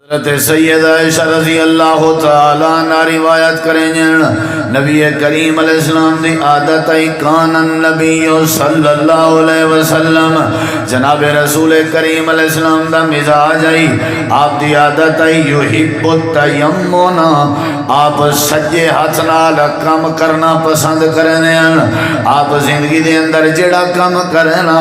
حضرت سیدہ عائشہ رضی اللہ تعالی عنہ روایت کریں جن نبی کریم علیہ السلام دی عادت کان النبی صلی اللہ علیہ وسلم جناب رسول کریم علیہ السلام دا مزاج آپ دی عادت یحب التیمم آپ سجے ہاتھ نال کام کرنا پسند کرنے ہیں آپ زندگی دے اندر جڑا کام کرنا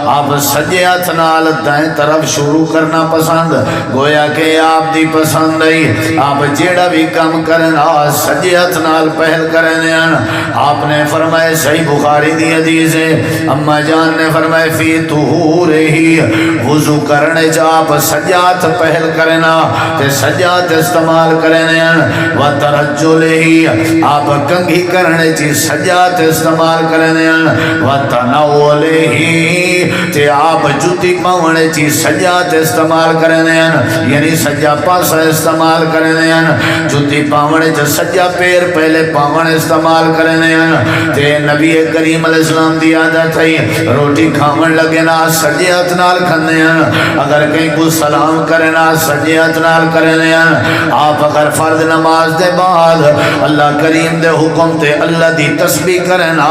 آپ سجے ہاتھ نال دائیں طرف شروع کرنا پسند گویا کہ آپ دی پسند ہے آپ جیڑا بھی کام کرنا سجے ہاتھ نال پہل کرنے ہیں آپ نے فرمائے صحیح بخاری دی حدیث ہے اما جان نے فرمائے فی طہور ہی وضو کرنے جا آپ سجے ہاتھ پہل کرنا تے سجے ہاتھ استعمال کرنے ہیں و ترجل ہی آپ کنگھی کرنے چی سجے ہاتھ استعمال کرنے ہیں و تناول ہی تے آپ جوتی پاونے چی سجے ہاتھ استعمال کرنے ہیں یعنی سجا پاسا استعمال کرنے ہیں جوتی پاونے چ سجا پیر پہلے پاونے استعمال کرنے ہیں تے نبی کریم علیہ السلام دی عادت ہے روٹی کھاون لگے نا سجے ہاتھ نال کھانے ہیں اگر کہیں کو سلام کرنا سجے ہاتھ نال کرنے ہیں آپ اگر فرض نماز دے بعد اللہ کریم دے حکم تے اللہ دی تسبیح کرنا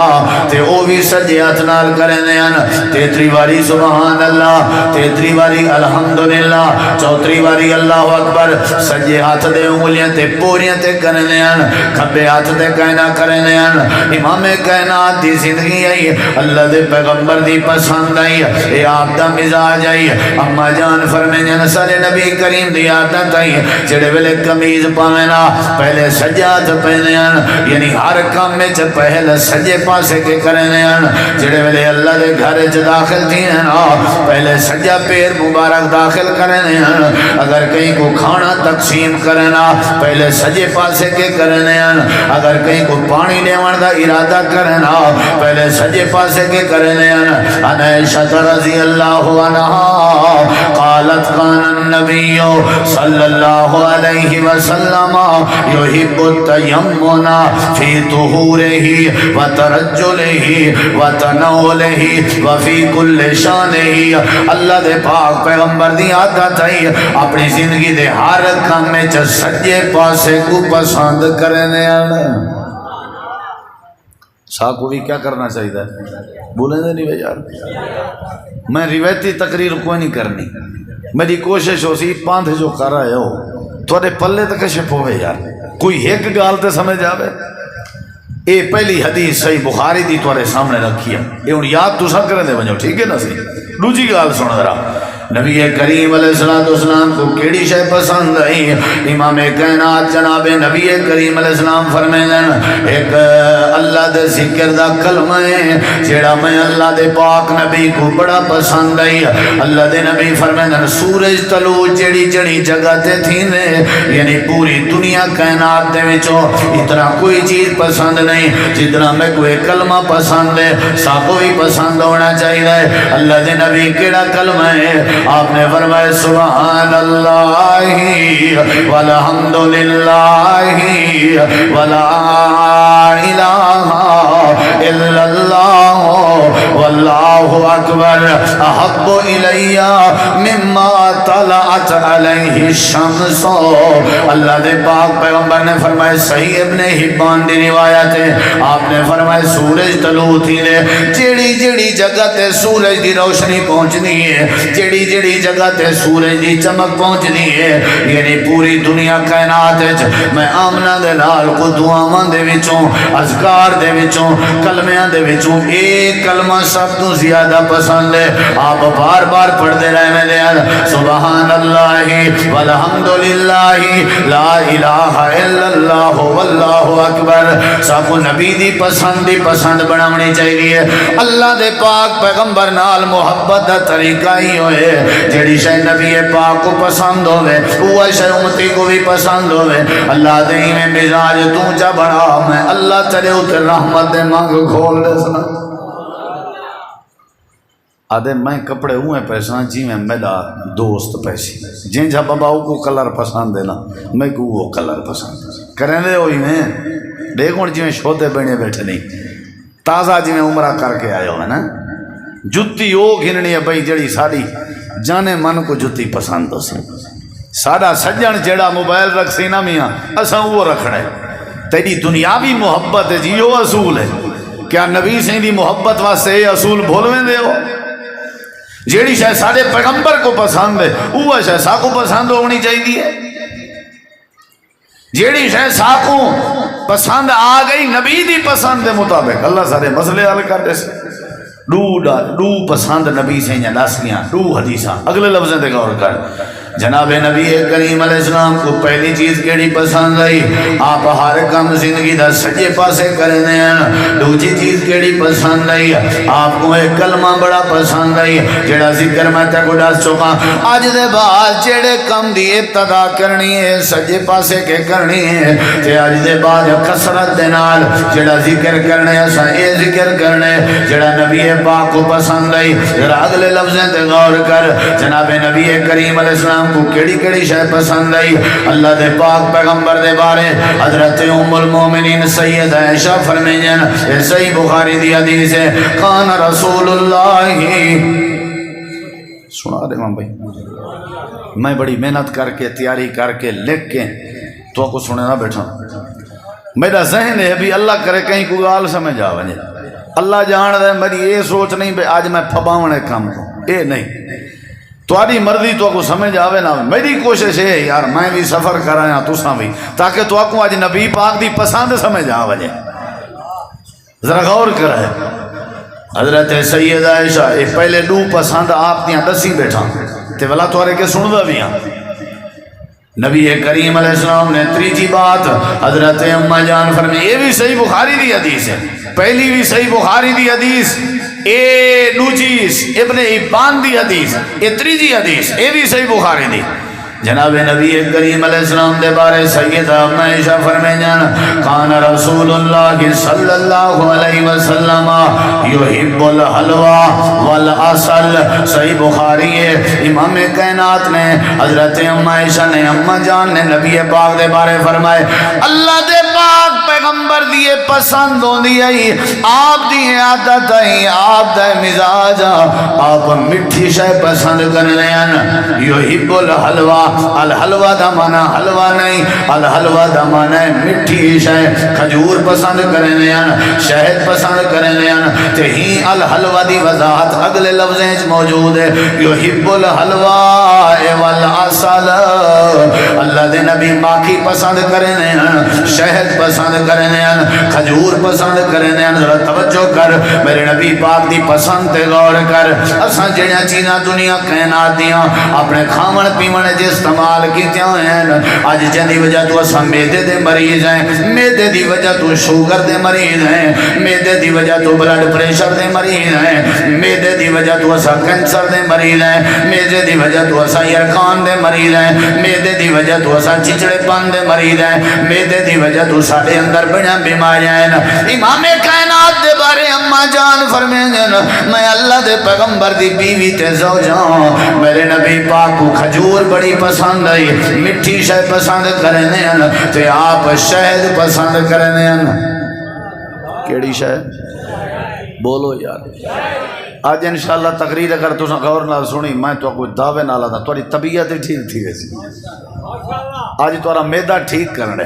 تے او بھی سجے ہاتھ نال کرنے ہیں تیتری واری سبحان اللہ تیتری واری الحمدللہ چوتری واری اللہ اکبر سجے ہاتھ دے انگلیاں تے پوریاں تے کرنے ہیں کھبے ہاتھ دے کہنا کرنے ہیں امام کائنات دی زندگی آئی اللہ دے پیغمبر دی پسند آئی اے آپ دا مزاج آئی اما جان فرمائیں سارے نبی کریم دی عادت آئی جڑے ویلے قمیض پاوینا پہلے سجے ہاتھ پہنے ہیں یعنی ہر کام میں پہلے سجے پاسے کے کرنے ہیں جڑے ویلے اللہ دے گھر داخل تھی ہیں پہلے سجا پیر مبارک داخل کرنے ہیں اگر کہیں کو کھانا تقسیم کرنا پہلے سجے پاسے کے کرنے ہیں اگر کہیں کو پانی لیوان دا ارادہ کرنا پہلے سجے پاسے کے کرنے ہیں عائشہ رضی اللہ عنہا قالت کان النبی صلی اللہ علیہ وسلم یحب التیمم فی طہورہ و ترجلہ و تناولہ و فی کل شانہ اللہ دے پاک پیغمبر دی عادت ہے اپنی زندگی دے ہر کام میں سجے پاسے کو پسند کرنے آنے سا کو بھی کیا کرنا چاہیے بولیں دے نہیں بھائی یار میں روایتی تقریر کوئی نہیں کرنی میری کوشش ہو سی پانت جو کر رہے ہو تھوڑے پلے تک کشپ ہوئے یار کوئی ایک گال تے سمجھ آوے اے پہلی حدیث صحیح بخاری دی تھوڑے سامنے رکھی ہے اے ان یاد تو سب کرنے دے بنجو ٹھیک ہے نا سی دوجی گال سن ذرا نبی کریم علیہ السلام کو کیڑی شے پسند آئی امام کائنات جناب نبی کریم علیہ السلام فرمائیں ایک اللہ دے ذکر دا کلمہ ہے جیڑا میں اللہ دے پاک نبی کو بڑا پسند آئی اللہ دے نبی فرمائیں سورج طلوع جیڑی جڑی جگہ تے تھی نے یعنی پوری دنیا کائنات دے وچوں اتنا کوئی چیز پسند نہیں جتنا میں کوئی کلمہ پسند ہے ساکو بھی پسند ہونا چاہیے اللہ دے نبی کیڑا کلمہ ہے آپ نے فرمائے سبحان اللہ والحمدللہ ولا الہ الا اللہ واللہ اکبر احب الی مما طلعت علیہ الشمس اللہ دے پاک پیغمبر نے فرمائے صحیح ابن حبان دی روایت ہے آپ نے فرمائے سورج طلوع تھی نے جیڑی جیڑی جگہ تے سورج دی روشنی پہنچنی ہے جیڑی جیڑی جگہ تے سورج دی چمک پہنچنی ہے یعنی پوری دنیا کائنات میں آمنہ دے لال کو دعاواں دے وچوں اذکار دے وچوں کلمیاں دے وچوں ایک کلمہ سب تو زیادہ پسند ہے آپ بار بار پڑھ دے رہے میں دے سبحان اللہ والحمدللہ لا الہ الا اللہ واللہ اکبر سب کو نبی دی پسند بنامنی چاہیے اللہ دے پاک پیغمبر نال محبت دا طریقہ ہی ہوئے جڑی شے نبی پاک کو پسند ہوئے وہ شے امتی کو بھی پسند ہوئے اللہ دے میں مزاج تو جا بڑا میں اللہ تیرے اتر رحمت دے مانگ کھول دے سنا آدھے میں کپڑے ہوئے پیسہ جی میں میرا دوست پیسی جن جا باباؤ کو کلر پسند ہے نا میں کو وہ کلر پسند کریں دے ہوئی میں دیکھوں جی میں شوتے بنے بیٹھے نہیں تازہ جی میں عمرہ کر کے آئے ہوئے نا جتی او گھننی ہے بھائی جڑی ساری جانے من کو جتی پسند ہو سی ساڈا سجن جیڑا موبائل رکھ سی نا میاں اساں وہ رکھنا ہے. تیری دنیاوی محبت ہے جی وہ اصول ہے. کیا نبی سی دی محبت واسطے یہ اصول بھولویں دے ہو؟ جیڑی شاید سارے پیغمبر کو پسند ہے وہ شاید ساکو پسند ہونی چاہیے. جیڑی شاید ساکو پسند آ گئی نبی دی پسند دے مطابق اللہ سارے مسئلے حل کر دے. دو پسند نبی سے دس گیا 2 حدیثاں. اگلے لفظیں دے غور کر. جناب نبی کریم علیہ السلام کو پہلی چیز کیڑی پسند آئی؟ آپ ہر کام زندگی دا سجے پاسے کرنے ہیں. دوسری چیز کیڑی پسند آئی؟ آپ کو ایک کلمہ بڑا پسند آئی جڑا ذکر میں تے کو دس چکا. اج دے بعد جڑے کم دی ابتدا کرنی ہے سجے پاسے کے کرنی ہے تے اج دے بعد کثرت دے نال جڑا ذکر کرنے اساں اے ذکر کرنے جڑا نبی پاک کو پسند آئی. ذرا اگلے لفظیں تے غور کر. جناب نبی کریم علیہ السلام کو کیڑی کیڑی شے پسند آئی؟ اللہ دے پاک پیغمبر دے بارے حضرت ام المومنین سید عائشہ فرمائیں یہ صحیح بخاری دی حدیث ہے. کان رسول اللہ سنا دے ماں بھائی میں بڑی محنت کر کے تیاری کر کے لکھ کے تو کو سنے نہ بیٹھا. میرا ذہن ہے بھی اللہ کرے کہیں کوئی گال سمجھ آ وجے. اللہ جان دے میری یہ سوچ نہیں بے آج میں پھباونے کام کو اے نہیں تاری مرضی تو کو سمجھ آوے نہ. میری کوشش ہے یار میں بھی سفر کرایا تساں بھی تاکہ تو کو آج نبی پاک دی پسند سمجھ آ وجے. ذرا غور کرے. حضرت سید عائشہ پہلے 2 پسند آپ دیاں دسی بیٹھا تے والا توارے کے سن دا بھی ہاں. نبی کریم علیہ السلام نے تیجی بات حضرت اماں جان فرمائے یہ بھی صحیح بخاری دی حدیث ہے. پہلی بھی صحیح بخاری دی حدیث اے دوجیس ابن حبان دی حدیث اے تیجی حدیث اے بھی صحیح بخاری دی. جناب نبی کریم علیہ السلام دے بارے سیدہ عائشہ فرمائیں کان رسول اللہ صلی اللہ علیہ وسلم یحب الحلوہ والعسل. صحیح بخاری ہے. امام کائنات نے حضرت عائشہ نے اماں جان نے نبی پاک دے بارے فرمائے اللہ دے پاک پیغمبر دیے پسند ہوندی ہے آپ دی عادت ہے آپ دا مزاج آپ مٹھی شے پسند کرنے ہیں. یحب الحلوہ الحلوہ دا معنی حلوہ نہیں الحلوہ دا معنی مٹھی شے. کھجور پسند کرنے ہیں شہد پسند کرنے ہیں تے ہی الحلوہ دی وضاحت اگلے لفظیں موجود ہے. یحب الحلوہ والعسل. اللہ دے نبی ماکھی پسند کرنے ہیں شہد پسند کرنے ہیں کھجور پسند کرنے ہیں. ذرا توجہ کر میرے نبی پاک دی پسند تے غور کر. اساں جڑیاں چیزاں دنیا کائنات دیاں اپنے کھاون پیون دے استعمال کیتیاں ہیں اج جدی وجہ تو اساں میدے دے مریض ہیں میدے دی وجہ تو شوگر دے مریض ہیں میدے دی وجہ تو بلڈ پریشر دے مریض ہیں میدے دی وجہ تو اساں کینسر دے مریض ہیں میدے دی وجہ تو اساں یرقان دے مریض ہیں میدے دی وجہ تو اساں چچڑے پان دے مریض ہیں میدے دی وجہ تو ساڈے اندر بڑیاں بیماریاں ہیں. امام کائنات دے بارے اماں جان فرمائیں میں اللہ دے پیغمبر دی بیوی تے زوجاں میرے نبی پاک کو کھجور بڑی پسند آئی مٹھی شے پسند کرنے ہیں تے آپ شہد پسند کرنے ہیں. کیڑی شے بولو یار. آج انشاءاللہ تقریر اگر تساں غور نال سنی میں تو کوئی دعوے نال آتا تھوڑی طبیعت ٹھیک تھی ویسی آج تھوڑا میدا ٹھیک کرنے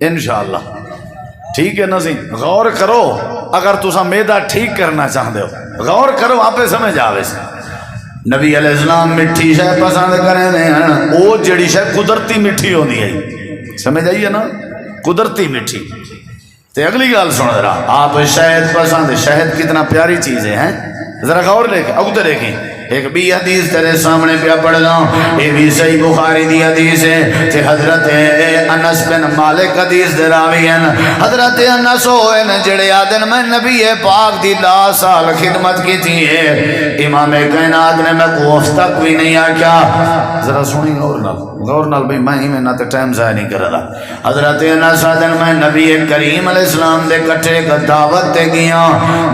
انشاءاللہ ٹھیک ہے نا سی. غور کرو اگر تساں میدا ٹھیک کرنا چاہتے ہو غور کرو آپ سمجھ آوے سے. نبی علیہ السلام مٹھی شے پسند کرنے ہیں وہ جڑی شے قدرتی مٹھی ہوندی ہے سمجھ آئیے نا قدرتی مٹھی. تے اگلی گال سن ذرا آپ شہد پسند شہد کتنا پیاری چیز ہے ذرا غور لے کے اگتے دیکھیں. ایک بھی حدیث تیرے سامنے پہ پڑھ رہا یہ بھی صحیح بخاری دی حدیث ہے تے حضرت انس بن مالک حدیث دے راوی ہیں. حضرت انس ہوئے نا جڑے آدن میں نبی پاک دی 10 سال خدمت کی تھی ہے امام کائنات نے میں کو اس تک بھی نہیں آکیا. ذرا سنی غور نال بھئی میں ہی میں نہ تے ٹائم ضائع نہیں کر رہا. حضرت انس آدن میں نبی کریم علیہ السلام دے کٹھے کا دعوت تے گیا.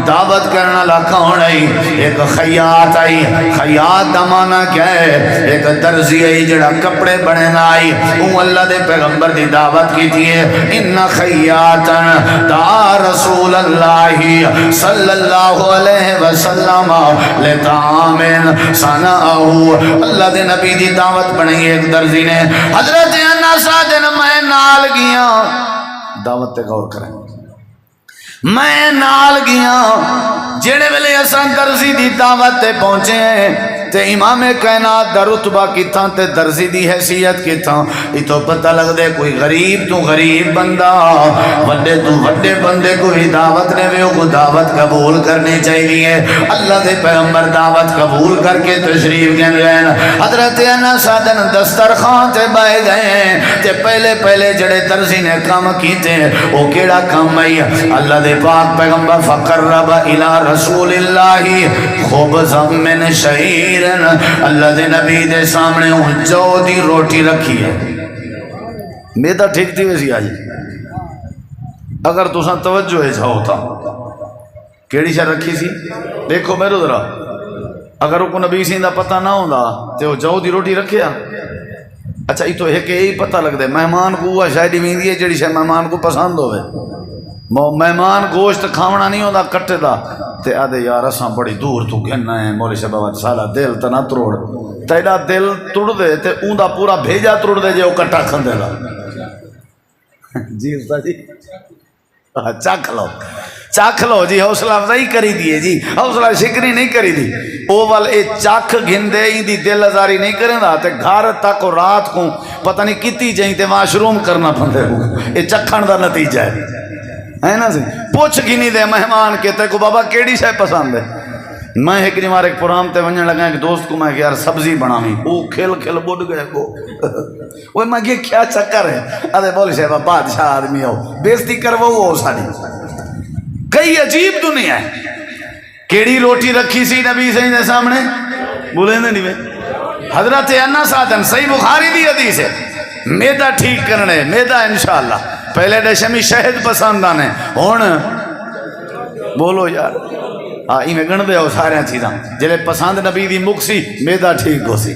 دعوت کرنا لا کون آئی ایک خیاط آئی خیاط دا معنی کیا ہے؟ ایک درزی ہے جڑا کپڑے بنے نہ آئی، وہ اللہ دے پیغمبر دی دعوت کی تھی ان خیاطا دا رسول اللہ صلی اللہ علیہ وسلم لطعام صنعہو، اللہ دے نبی دی دعوت بنائی ایک درزی نے، حضرت انس دن میں نال گیا، دعوت تے غور کریں، میں نال گیا جڑے ویلے اساں درزی دی دعوت تے پہنچے ہیں تے امام کائنات دا رتبہ کتھاں تے درزی دی حیثیت کتھاں، یہ تو پتہ لگ دے کوئی غریب تو غریب بندہ وڈے تو وڈے بندے کو بھی دعوت نے ویو کو دعوت قبول کرنی چاہیے۔ اللہ دے پیغمبر دعوت قبول کر کے تشریف گن گئے، حضرت انس دن دسترخوان تے بائے گئے تے پہلے جڑے درزی نے کام کیتے وہ کیڑا کام ہے؟ اللہ دے پاک پیغمبر فقرب الى رسول اللہ خبزا من شعیر، اللہ دے نبی دے سامنے جو دی روٹی رکھی ہے، میدہ ٹھیک تھی ویسی آج اگر تساں توجہ ہے جاؤ تھا کیڑی شاہ رکھی سی؟ دیکھو میرے ذرا، اگر وہ نبی سی دا پتہ نہ ہوندا تو جو دی روٹی رکھیا، اچھا یہ تو ہے کہ یہی پتہ لگ دے مہمان کو وہ شاید بھی ہے جڑی شاید مہمان کو پسند ہوئے، مہمان گوشت کھاونا نہیں ہوتا کٹے دا تے آدھے یار اساں بڑی دور تو گھننا ہے مولوی صاحب سالا دل تا نہ تروڑ، تیرا دل تڑ دے تے اون دا پورا بھیجا تڑ دے جے وہ کٹا کھندے دا جی استاد جی چاکھ لو جی، حوصلہ افزائی کری دیئے جی، حوصلہ شکری نہیں کری دی، اوول اے چاکھ گھندے ہی دی دل ازاری نہیں کریں دا تے گھر تک و رات کو پتہ نہیں کتی جائیں تے معاشروم کرنا پندے ہو، اے چکھن دا نتیجہ ہے نا سی، پوچھ گھنی دے مہمان کے تے کو بابا کیڑی شے پسند ہے؟ میں ایک نمار ایک پرام تے ونجن لگا ایک دوست کو میں کہ یار سبزی بناویں، وہ کھل بڑھ گئے کو وہ میں کہ کیا چکر ہے؟ ادھے بولی صاحبہ بادشاہ آدمی ہو بیزتی کرو وہ ساری کئی عجیب دنیا ہے۔ کیڑی روٹی رکھی سی نبی صحیح دے سامنے بولیں دے نہیں میں حضرت انس آدم صحیح بخاری دی حدیث ہے، میدہ ٹھیک کرنے میدہ انشاءاللہ پہلے ڈشمی شہد پسند آنے ہون بولو یار میں گن دے ہو سارے چیزاں جلے پسند نبی دی مکسی میدہ ٹھیک ہو سی۔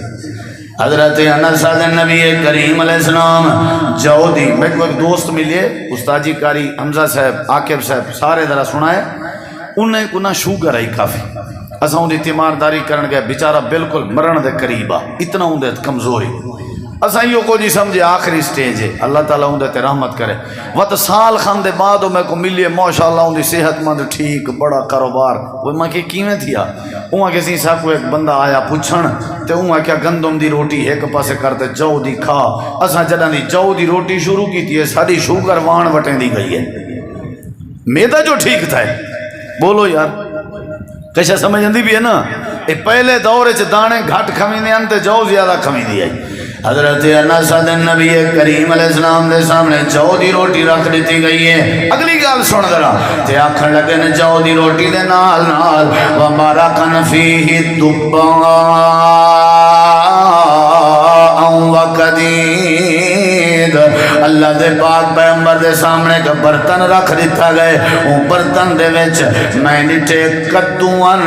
حضرت انس نبی کریم علیہ السلام جو دی میں کو ایک دوست ملیے استاد جی کاری حمزہ صاحب عاقب صاحب سارے ذرا سنائے، انہیں کو نہ شوگر آئی کافی، اساں ان دی تیمارداری کرن گئے بیچارہ بالکل مرن دے قریبا اتنا ہوں دے کمزوری، اساں یہ کو جی سمجھے آخری سٹیج ہے، اللہ تعالیٰ ہوں دے رحمت کرے، وقت سال خان دے بعد میں کو ملیے ماشاءاللہ ہوں دی صحت مند ٹھیک بڑا کاروبار، وہ میں کہ کیویں تھیا؟ وہاں کسی صاحب کو ایک بندہ آیا پوچھن تے وہاں کیا گندم دی روٹی ایک پاسے کرتے جو دی کھا، اساں جدہ دی جو دی روٹی شروع کی تھی ساری شوگر وان وٹیں دی گئی ہے، میدہ جو ٹھیک تھا ہے بولو یار کیسا سمجھ اندی بھی ہے نا، اے پہلے دورے چھ دانے گھٹ کھمی دی انتے جو زیادہ کھمی دی آئی۔ حضرت انس نبی کریم علیہ السلام دے سامنے جو دی روٹی رکھ دیتی گئی ہے، اگلی گال سن ذرا تے آکھن لگے نے جو دی روٹی دے نال نال وَبَرَقَنْ فِيهِ دُبَّاءً وَقَدِيدٌ، اللہ دے پاک پیغمبر دے سامنے کا برتن رکھ دیتا گئے، وہ برتن دے وچ میں نٹے کدوان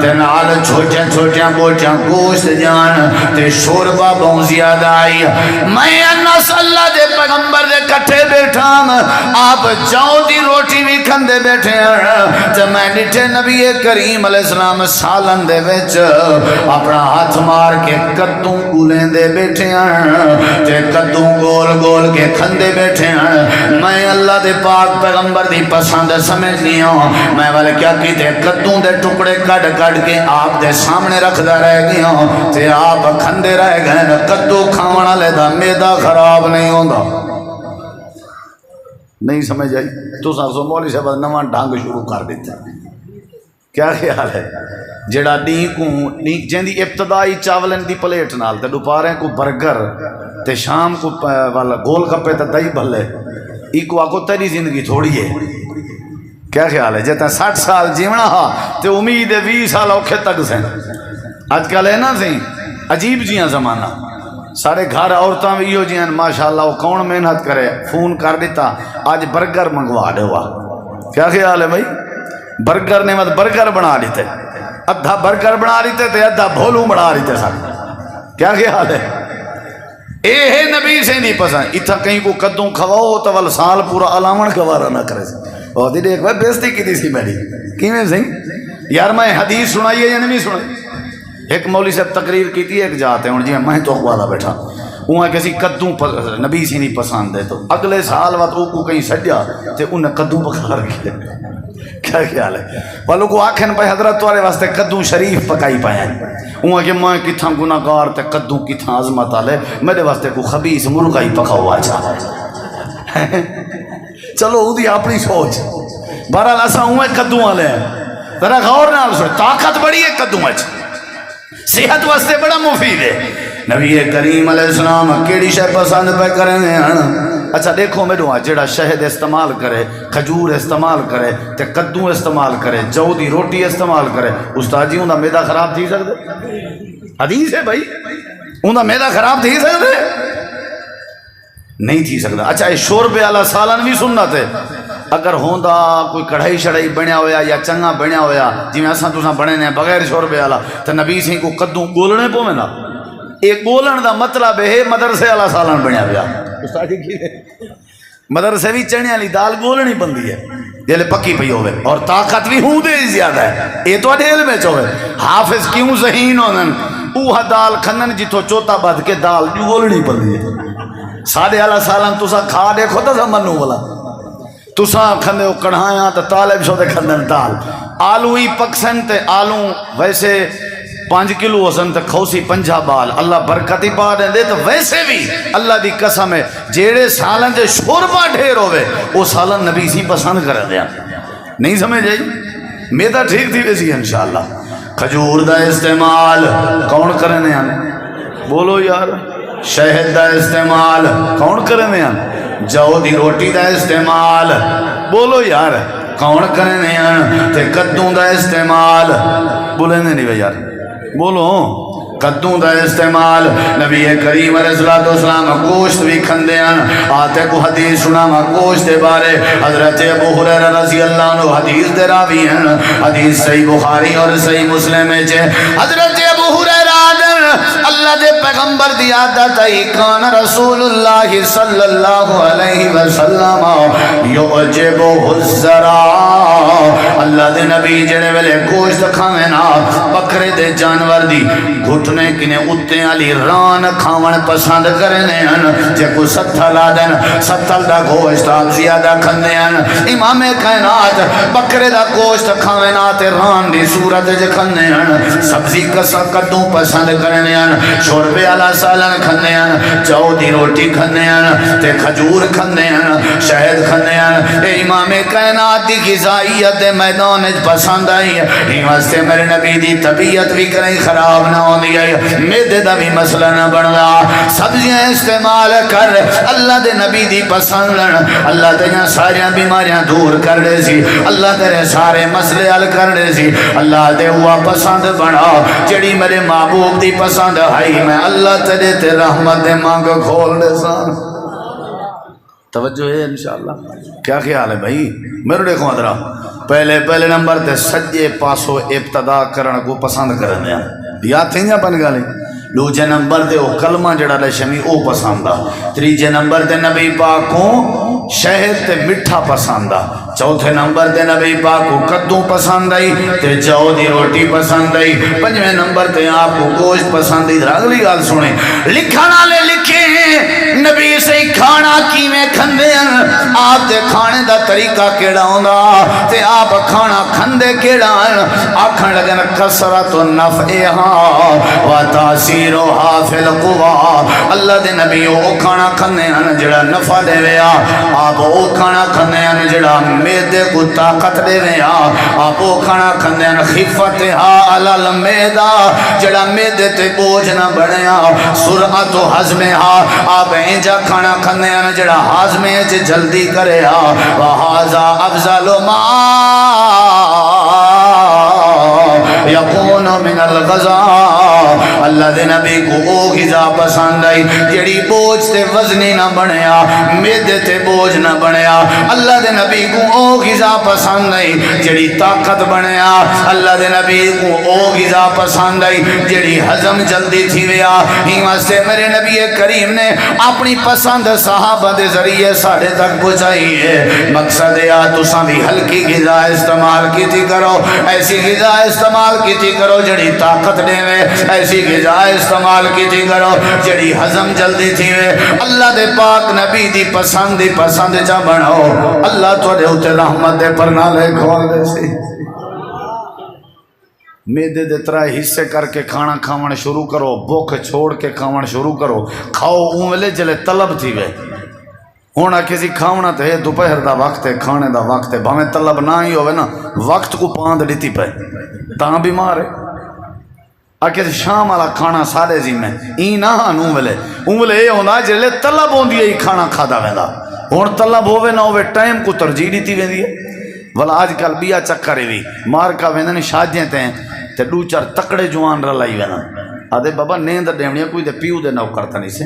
تے نال چھوٹیاں بوٹیاں گوشت جان تے شوربہ بہت زیادہ آئی، میں انس اللہ دے پیغمبر دے کٹھے بیٹھا آپ جاؤ دی روٹی بھی کھندے بیٹھے ہیں تے میں نٹے نبی کریم علیہ السلام سالن دے وچ اپنا ہاتھ مار کے کدوں گولیں دے بیٹھے ہیں تے کدوں گول گول کے کھندے بیٹھے ہیں، میں اللہ دے پاک پیغمبر دی پسند سمجھ لیا، میں والے کیا کیتے کدوں دے ٹکڑے کٹ کٹ کے آپ دے سامنے رکھدا رہ گیا تے آپ کھندے رہ گئے، کدو کھاونا لے دا میدہ خراب نہیں ہوندا، نہیں سمجھ آئی؟ تو سو مولوی صاحب نواں ڈھنگ شروع کر دیتا، کیا خیال ہے؟ جڑا ڈی کو جن دی ابتدائی چاولن دی پلیٹ نال تے دوپہرے کو برگر تے شام کو والا گول گپے تے دہی بھلے، ایک آکو تیری زندگی تھوڑی ہے، کیا خیال ہے؟ جیتا 60 سال جیونا ہا تے امید 20 سال اوکھے تک سے، آج کل ہے نا سی عجیب جیاں زمانہ، سارے گھر عورتاں بھی ہو جیاں ماشاءاللہ وہ کون محنت کرے، فون کر دیتا آج برگر منگوا دے ہوا، کیا خیال ہے بھائی؟ برگر نے مت برگر بنا دیتے، ادھا برگر بنا رہی تھے ادھا بھولو بنا رہی تھے سب. کیا خیال ہے؟ اے نبی سے نہیں پسند. اتھا کہیں کو کدوں کھواؤ تو ول سال پورا علاوہ گوارا نہ کرے. اور دیکھ بھائی بےزتی کی تھی میری کیویں سی یار. میں حدیث سنائی ہے یا نہیں سنائی؟ ایک مولوی صاحب تقریر کی تھی ایک جاتے ہوں جی میں تو والا بیٹھا وہاں کسی کدوں نبی سی نہیں پسند ہے تو اگلے سال وقت وہ کو کہیں سجا تو انہیں کدوں پکا رکھے. کیا خیال ہے؟ والوں کو آکھن پہ حضرت والے واسطے کدوں شریف پکائی پائیں وہاں کہ میں کتھاں گناہ گار تے کدوں کتھاں عظمت والے میرے واسطے کو خبیث مرغا ہی پکاؤ اچھا. چلو وہ دی اپنی سوچ. بہرحال اساں اوے کدوں والے ہیں. ذرا غور نال سن. طاقت بڑی ہے کدوں وچ. صحت واسطے بڑا مفید ہے. نبی کریم علیہ السلام کیڑی شے پسند پہ کریں ہیں. اچھا دیکھو میرے جڑا شہد استعمال کرے کھجور استعمال کرے تے کدوں استعمال کرے جو دی روٹی استعمال کرے استاد جی اوندا میدا خراب تھی سکدے؟ حدیث ہے بھائی اوندا میدا خراب تھی سکدے؟ نہیں تھی سکتا. اچھا یہ شوربے والا سالن بھی سننا تھے اگر ہوندا کوئی کڑھائی شڑائی بنیا ہویا یا چنگا بنیا ہویا جی میں اساں تساں بنے نے بغیر شوربے والا تو نبی سی کو کدوں گولنے پوے نا. ایک گولن دا مطلب ہے مدرسے والا سالن بنیا پیا. استاد جی کی مدرسے بھی چنے والی دال گولنی بندی ہے جلے پکی پئی ہوے اور طاقت بھی ہوں دے زیادہ ہے. یہ تو دل میں چوے حافظ کیوں ذہین ہونن اوہ دال کھنن جتھوں چوتا بد کے دال جو گولنی بندی ہے. ساڑھے والا سالن تسا کھا دیکھو تو منو والا تسا کھندے کڑھایا تو طالب شو دے کھندن دال. آلو ہی پکسن تے آلو ویسے 5 کلو ہوسن تے کھوسی 50 بال اللہ برکتی پا دے تو ویسے بھی اللہ دی قسم ہے جیڑے سالن دے شوربا ڈھیر ہوئے وہ سالن نبی سی پسند کر دیا. نہیں سمجھ جائی میدا ٹھیک تھی ویسی انشاءاللہ. کھجور دا استعمال کون کرنے ہیں بولو یار. شہد دا استعمال کون کرنے ہیں؟ جو دی روٹی دا استعمال بولو یار کون کرنے ہیں؟ تے کدوں دا استعمال بولے نہیں بھائی یار بولو. کدوں دا استعمال نبی کریم علیہ السلام گوشت بھی کھندے ہیں. آتے کو حدیث سنا ما گوشت دے بارے حضرت ابو ہریرہ رضی اللہ عنہ حدیث دے راوی ہیں. حدیث صحیح بخاری اور صحیح مسلم میں حضرت ابو ہریرہ اللہ دے پیغمبر دی عادت ہے کان رسول اللہ صلی اللہ علیہ وسلم یعجبہ الزرا. اللہ دے نبی جڑے ویلے گوشت کھاویں نا بکرے دے جانور دی گھٹنے کنے اتے علی ران کھاون پسند کرنے ہیں. جے کو ستھل آدن ستھل دا گوشت آپ زیادہ کھندے ہیں. امام کائنات بکرے دا گوشت کھاویں نا تے ران دی صورت جے کھندے ہیں. سبزی کسا کدوں پسند کرنے ہیں. شوربے والا سالن کھندے ہیں. جو دی روٹی کھندے ہیں تے کھجور کھندے ہیں شہد کھندے ہیں. اے امام کائنات دی غذائیت میدان پسند آئی ہے. یہ واسطے میرے نبی دی طبیعت بھی کریں خراب نہ ہوندی ہے میدے دا بھی مسئلہ نہ بندا. سبزیاں استعمال کر اللہ دے نبی دی پسند اللہ تیاں ساریاں بیماریاں دور کر دے سی. اللہ تیرے سارے مسئلے حل کر دے سی. اللہ دے ہوا پسند بنا جڑی میرے محبوب دی پسند ہے. میں اللہ تیرے تے رحمت دے مانگ کھول دے سان. توجہ ہے انشاءاللہ. کیا خیال ہے بھائی میرے دیکھو ادرا پہلے نمبر تے سجے پاسو ابتدا کرن کو پسند کرنے ہیں. یاد تھیں یا پن گالیں. دوجے نمبر تے او کلمہ جڑا لے شمی او پسند آ. تیجے نمبر تے نبی پاک کو شہد تے مٹھا پسند آ. چوتھے نمبر تے نبی پاک کو کدوں پسند آئی تے جو دی روٹی پسند آئی. پنجویں نمبر تے آپ کو گوشت پسند آئی. اگلی گال سنیں لکھانا لے لکھے نبی سے کھانا کیویں کھندے ہیں. آپ دے کھانے دا طریقہ کیڑا ہوندا تے آپ کھانا کھندے کیڑا ہیں. آکھن لگن کثرت نفعھا و تاثیرھا فی القوا. اللہ دے نبی او کھانا کھندے ہیں جڑا نفع دے ویا. آپ او کھانا کھندے ہیں جڑا میدے کو طاقت دے ویا. آپ او کھانا کھندے ہیں خفتھا علی المیدا جڑا میدے تے بوجھ نہ بنیا. سرعت ہضمھا آپ انجا کھانا کھندے ہیں جڑا ہاضمے چ جلدی کرے. وہذا افضل ما یکون من الغذا اللہ دے نبی کو او غذا پسند آئی جڑی بوجھ تے وزنی نہ بنیا میدے تے بوجھ نہ بنیا اللہ دے نبی کو او غذا پسند آئی جڑی طاقت بنیا اللہ دے نبی کو او غذا پسند آئی جڑی ہضم جلدی تھی ویا ہی واسطے میرے نبی کریم نے اپنی پسند صحابہ دے ذریعے ساڑھے تک پہنچائی ہے مقصد یا تساں بھی ہلکی غذا استعمال کی تھی کرو ایسی غذا استعمال کی تھی کرو جڑی طاقت دے وے ایسی غذا استعمال کی تھی کرو جڑی ہضم جلدی تھی وے اللہ دے پاک نبی دی پسند جا بناؤ اللہ تو دے ہوتے رحمت دے پر نالے کھول دے سی میدے دے ترائے حصے کر کے کھانا کھاون شروع کرو بھوک چھوڑ کے کھاون شروع کرو کھاؤ اونلے جلے طلب تھی وے ہونا کسی کھاونا تے دوپہر دا وقت ہے کھانے دا وقت ہے بھامیں طلب نہ ہی ہوئے نا وقت کو پاند لیتی پہ تاں بیمار ہے آکے شام والا کھانا سارے زمیں این آہن اونلے یہ ہونا جلے طلب ہوندی ہے کھانا کھادا ویندہ ہون طلب ہوئے نہ ہوئے ٹائم کو ترجیح دیتی ویندی ہے والا آج کل بیا چکر بھی مار کا ویندن شادیاں تے تے دو چار تکڑے جوان رلائی ویندن آدھے بابا نیند ڈیونی کوئی دے پیو دے نو کرتا نہیں سے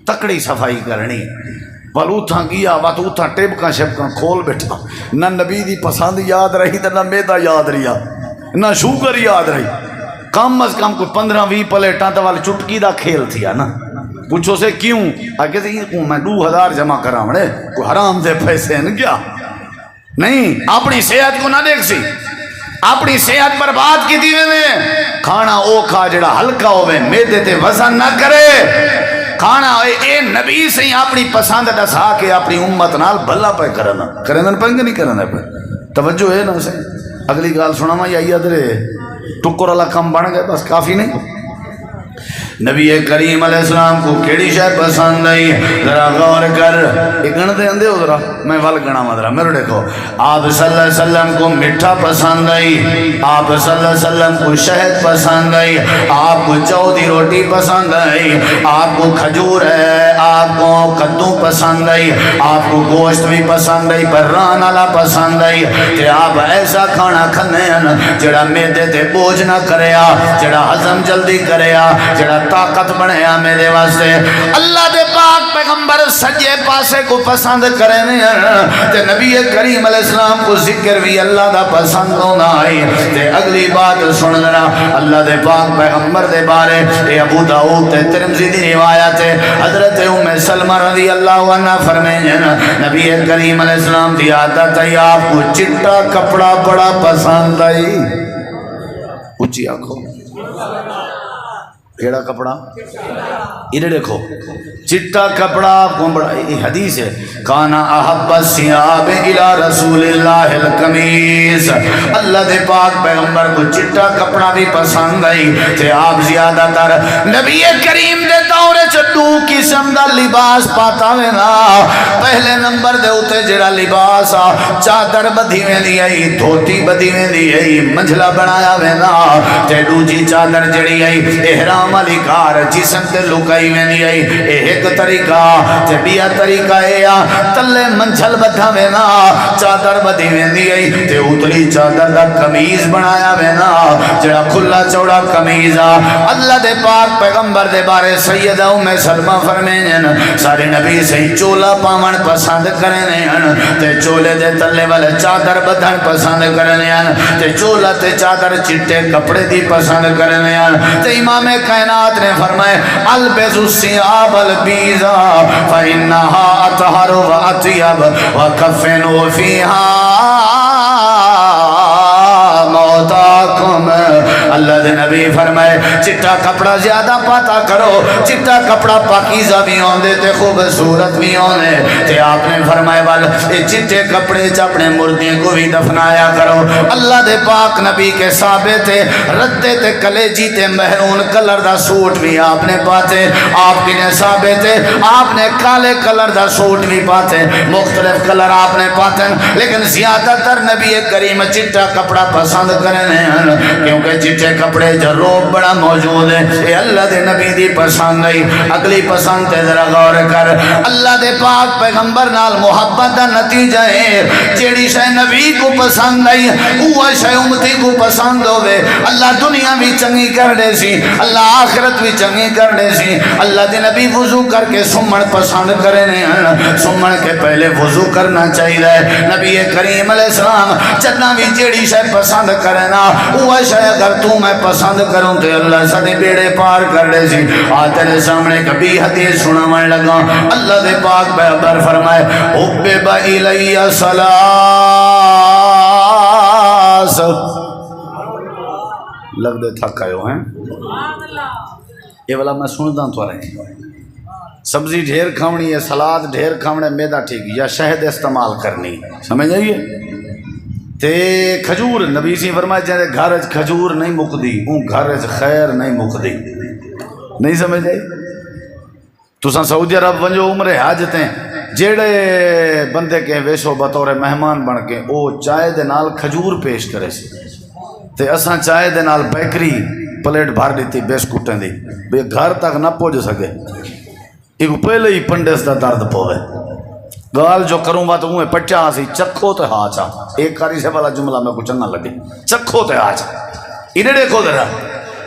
تکڑی صفائی کرنی بل اتھاں گیا وقت اتھاں ٹیبکاں شبکاں کھول بیٹھا نہ نبی دی پسند یاد رہی نہ میدا یاد رہی نہ شوگر یاد رہی کم از کم کوئی 15-20 پلیٹاں تو والی چٹکی دا کھیل تھیا نا پوچھو سے کیوں آگے سے میں 2000 جمع کرا مڑے کوئی حرام دے پیسے ہیں کیا نہیں اپنی صحت کو نہ دیکھ سی اپنی صحت برباد کی دیوے میں کھانا او کھا جڑا ہلکا ہوئے میدے تے وزن نہ کرے کھانا اے نبی سے اپنی پسند دسا کے اپنی امت نال بھلا پہ کرنا پنگ نہیں کرنا پہ توجہ ہے نا سے اگلی گال سنا ما یا ادھر ٹکر والا کم بن گئے بس کافی نہیں نبی کریم علیہ السلام کو کیڑی شے پسند آئی ذرا غور کر گن دے اندے ہو ذرا میں ول گنا مدرا میرے دیکھو آپ صلی اللہ علیہ وسلم کو میٹھا پسند آئی آپ صلی اللہ علیہ وسلم کو شہد پسند آئی آپ کو چودی روٹی پسند آئی آپ کو کھجور ہے آپ کو کدو پسند آئی آپ کو گوشت بھی پسند آئی پر ران والا پسند آئی کہ آپ ایسا کھانا کھنے ہیں جڑا میدے تے بوجھ نہ کریا جڑا ہضم جلدی کریا جڑا طاقت بنیا میرے واسطے اللہ دے پاک پیغمبر سجے پاسے کو پسند کرنے تے نبی کریم علیہ السلام کو ذکر بھی اللہ دا پسند ہونا آئی تے اگلی بات سن لنا اللہ دے پاک پیغمبر دے بارے اے ابو داؤد تے ترمذی دی روایت ہے حضرت ام سلمہ رضی اللہ عنہ فرمائیں نبی کریم علیہ السلام دی عادت ہے آپ کو چٹا کپڑا بڑا پسند آئی اونچی آنکھوں کیڑا کپڑا ادھر دیکھو چٹا کپڑا کو بڑا حدیث ہے کانا احب الثياب الى رسول اللہ القمیص اللہ دے پاک پیغمبر کو چٹا کپڑا بھی پسند آئی تے آپ زیادہ تر نبی کریم دے دور چ دو قسم دا لباس پاتا وینا پہلے نمبر دے اوتے جڑا لباس چادر بدھی ویندی آئی دھوتی بدھی ویندی آئی منجھلا بنایا وینا تے دوجی چادر جڑی آئی احرام علی کار جسم تے لکائی ویندی آئی ایک طریقہ تے بیا طریقہ اے تلے منجھل بدھا وینا چادر بدھی ویندی آئی تے اتلی چادر دا قمیض بنایا وینا جڑا کھلا چوڑا قمیض اللہ دے پاک پیغمبر دے بارے سیدہ ام سلمہ فرمائیں سارے نبی سے چولا پاون پسند کرنے تے چولے دے تلے والے چادر بدھن پسند کرنے تے چولا تے چادر چٹے کپڑے دی پسند کرنے تے امام کائنات نے فرمائے البس الثياب البيضا فانها اطهر واطيب وكفنوا فيها موتاکم اللہ دے نبی فرمائے چٹا کپڑا زیادہ پاتا کرو چٹا کپڑا پاکیزہ بھی ہوندے تے خوبصورت بھی ہوندے تے آپ نے فرمائے والے چٹے کپڑے چپنے مردیں کو بھی دفنایا کرو اللہ دے پاک نبی کے صحابے تے ردے تے کلیجی تے مہرون کلر دا سوٹ بھی آپ نے پاتے آپ کی نے صحابے تے آپ نے کالے کلر دا سوٹ بھی پاتے مختلف کلر آپ نے پاتے لیکن زیادہ تر نبی کریم چٹا کپڑا پسند کرنے کیونکہ چٹے کپڑے جو روب بڑا موجود ہے یہ اللہ دے نبی دی پسند آئی اگلی پسند تے ذرا غور کر اللہ دے پاک پیغمبر نال محبت دا نتیجہ ہے جیڑی شے نبی کو پسند آئی وہ شے امتی کو پسند ہوئے اللہ دنیا بھی چنگی کر دے سی اللہ آخرت بھی چنگی کر دے سی اللہ دے نبی وضو کر کے سمن پسند کرنے ہیں سمن کے پہلے وضو کرنا چاہیے نبی کریم علیہ السلام جنہ بھی جیڑی شے پسند کرنا وہ شے اگر تو میں پسند کروں تو اللہ سدے بیڑے پار کر دے سی تیرے سامنے کبھی حدیث سنانے لگا اللہ دے پاک پیغمبر فرمائے حبب الی الصلاۃ لگ دے تھک آئے ہیں یہ والا میں سنتا ہوں تو رہے سبزی ڈھیر کھاونی ہے سلاد ڈھیر کھاونے میدا ٹھیک یا شہد استعمال کرنی سمجھ آئیے تے کھجور نبی سی فرمائے جائے گھر کھجور نہیں مکدی اون گھر خیر نہیں مکدی نہیں سمجھ آئی تساں سعودی عرب ونجو عمر حج تے جیڑے بندے کے ویسو بطور مہمان بن کے او چائے دے نال کھجور پیش کرے سی تے اساں چائے دے نال بیکری پلیٹ بھر دیتی بسکٹیں دی بے گھر تک نہ پہنچ سکے ایک پہلے ہی پنڈس دا درد پوے گال جو کروں بات ہوں پچا سی چکھو تے ہاچا ایک کاری سے والا جملہ میں کچھ نہ لگے چکھو تے ہاچا انہیں دیکھو ذرا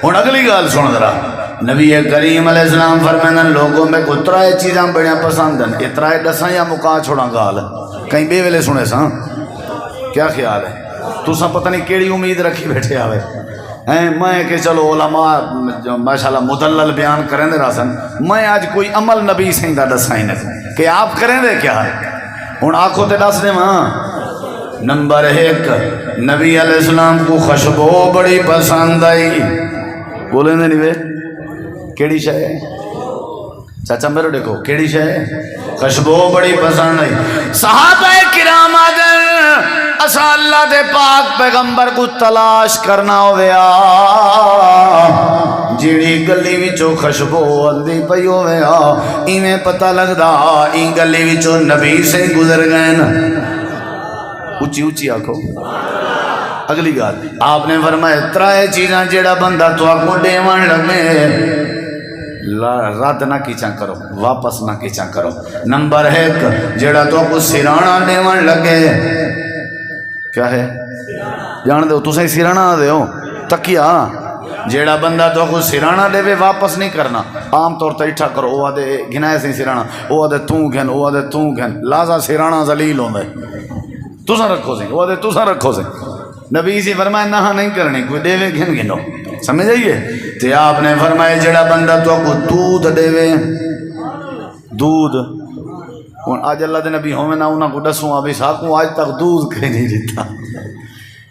ہوں اگلی گال سن ذرا نبی کریم علیہ السلام فرمائیں لوگوں میں کو ترائے چیزاں بڑیاں پسند ہیں یہ ترائے دساں یا مکا چھوڑا گال کہیں بے ویلے سنے ساں کیا خیال ہے تو ساں پتہ نہیں کیڑی امید رکھی بیٹھے آوے میں کہ چلو علماء ماشاءاللہ مدلل بیان کریں دے راسن میں آج کوئی عمل نبی سہیں دا دسائیں دے کہ آپ کریں دے کیا ہے ہون آنکھوں تے دس دے ماں نمبر 1 نبی علیہ السلام کو خوشبو بڑی پسند آئی بولیں دے نہیں بے کیڑی شے چاچا میرے دیکھو کیڑی شے خوشبو بڑی پسند آئی صحابہ کرام آدھر اسا اللہ دے پاک پیغمبر کو تلاش کرنا ہویا جیڑی گلی وچوں خوشبو اندی پئی ہویا ایویں پتہ لگدا این گلی وچوں نبی سے گزر گئے نا اچھی اچھی آکھو اگلی گال آپ نے فرمایا ترائے چیزاں جیڑا بندہ تو آکو دیوان لگے رد نہ کیچاں کرو واپس نہ کیچاں کرو نمبر 1 جیڑا تو آکو سرانا دیوان لگے کیا ہے جان دو تسیں سرانا دے ہو تکیا جیڑا بندہ تو کو سرانا دے وے واپس نہیں کرنا عام طور تے اٹھا کرو او آدھے گھنائے سے سرانا او آدھے توں گھن او آدھے توں گھن لازا سرانا ذلیل ہوندے تساں رکھو سے او آدھے تساں رکھو سے نبی سی فرمایا نہ نہیں کرنی کوئی دے وے گھن گھنو سمجھ آئیے تے آپ نے فرمایا جیڑا بندہ تو کو دودھ دے وے دودھ آج اللہ دے نبی ہوئے نا انہاں کو دسوں ابھی ساکوں آج تک دودھ کہیں نہیں دیتا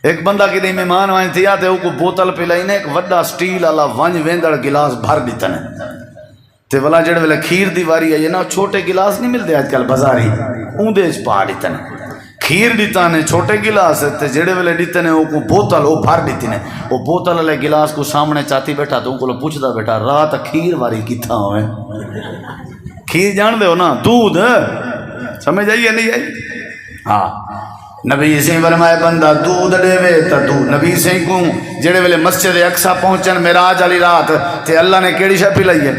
ایک بندہ کی دی مہمان وائن تھی آتے وہ کو بوتل پلائی نے ایک وڈا سٹیل والا ونج ویندڑ گلاس بھر دیتا نے تے والا جڑے ویلے کھیر دی واری ہے یہ نا چھوٹے گلاس نہیں ملتے آج کل بازاری اوندے وچ پا دیتا نے کھیر دیتا نے چھوٹے گلاس تے جڑے ویلے دیتے نے وہ کو بوتل وہ بھر دیتی نے وہ بوتل والے گلاس کو سامنے چاتی بیٹھا تو ان کو پوچھدا بیٹا رات کھیر واری کتھا ہوئے کھیر جان دے ہو نا دودھ سمجھ آئیے نہیں آئی ہاں نبی سے فرمائے بندہ دودھ دے وے تا دودھ نبی سے کو جڑے ویلے مسجد اقصی پہنچن معراج والی رات تے اللہ نے کیڑی شے پلائی ہے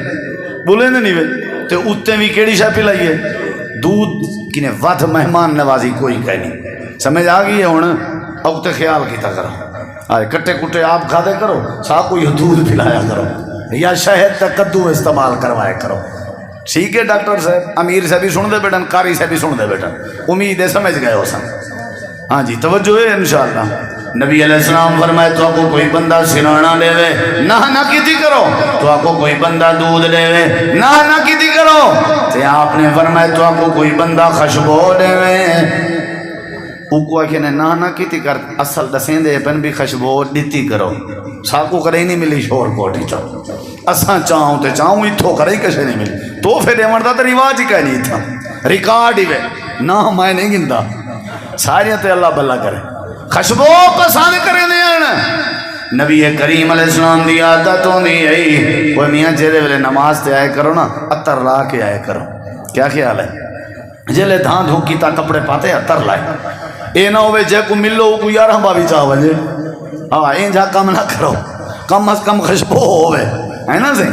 بولے نہیں وے تے اوتے بھی کیڑی شے پلائی ہے دودھ کنے ود مہمان نوازی کوئی کہہ نہیں سمجھ آ گئی ہے ہن اوتے خیال کیتا کرو آئے کٹے کٹے آپ کھا دے کرو سا کوئی دودھ پلایا کرو یا شہد تے کدو استعمال کروایا کرو ٹھیک ہے ڈاکٹر صاحب امیر سے بھی سن دے بیٹھن قاری سے بھی سن دے بیٹھن امید ہے سمجھ گئے ہو سن ہاں جی توجہ ہے انشاءاللہ نبی علیہ السلام فرمائے تو آپ کو کوئی بندہ سرانا دے وے نہ کیتی کرو تو آپ کو کوئی بندہ دودھ دے وے نہ کیتی کرو تے آپ نے فرمائے تو آپ کو کوئی بندہ خوشبو دے وے او کو کہ نہ کیتی کر اصل دسیں دے پن بھی خوشبو دیتی کرو ساکو کرے نہیں ملی شور کوٹی چاہو اساں چاہوں تے چاہوں اتھو کرے ہی کشے نہیں ملی تو پھر دیوان دا رواج ہی کہہ نہیں تھا ریکارڈ ہی وے نہ میں نہیں گندہ ساری تے اللہ بلا کرے خوشبو پسند کرے نہیں نبی کریم علیہ السلام دی عادت ہوندی ہے وہ میاں جیدے ویلے نماز تے آئے کرو نا عطر لا کے آئے کرو کیا خیال ہے جیلے دھان دھوک کیتا کپڑے پاتے عطر لائے اے نہ ہوئے جے کو ملو کو 11 باوی چاہ وجے ہاں انجا کم نہ کرو، کم از کم خوشبو ہوئے، ہے نا سی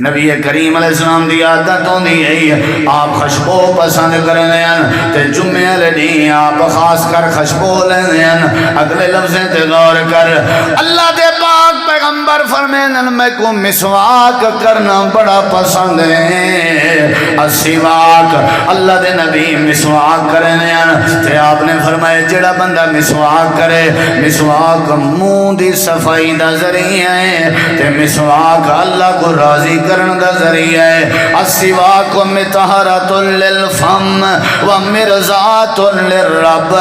نبی کریم علیہ السلام دی عادت ہوندی ہے آپ خوشبو پسند کرنے ہیں تے جمعے والے دن آپ خاص کر خوشبو لیندے ہیں۔ اگلے لفظیں تے غور کر، اللہ دے پاک پیغمبر فرمائیں میں کو مسواک کرنا بڑا پسند ہے، السواک اللہ دے نبی مسواک کرنے ہیں تے آپ نے فرمایا جڑا بندہ مسواک کرے، مسواک منہ دی صفائی دا ذریعہ ہے تے مسواک اللہ کو راضی کرن دا ذریعہ ہے، السواک مطہرۃ للفم ومرضات للرب،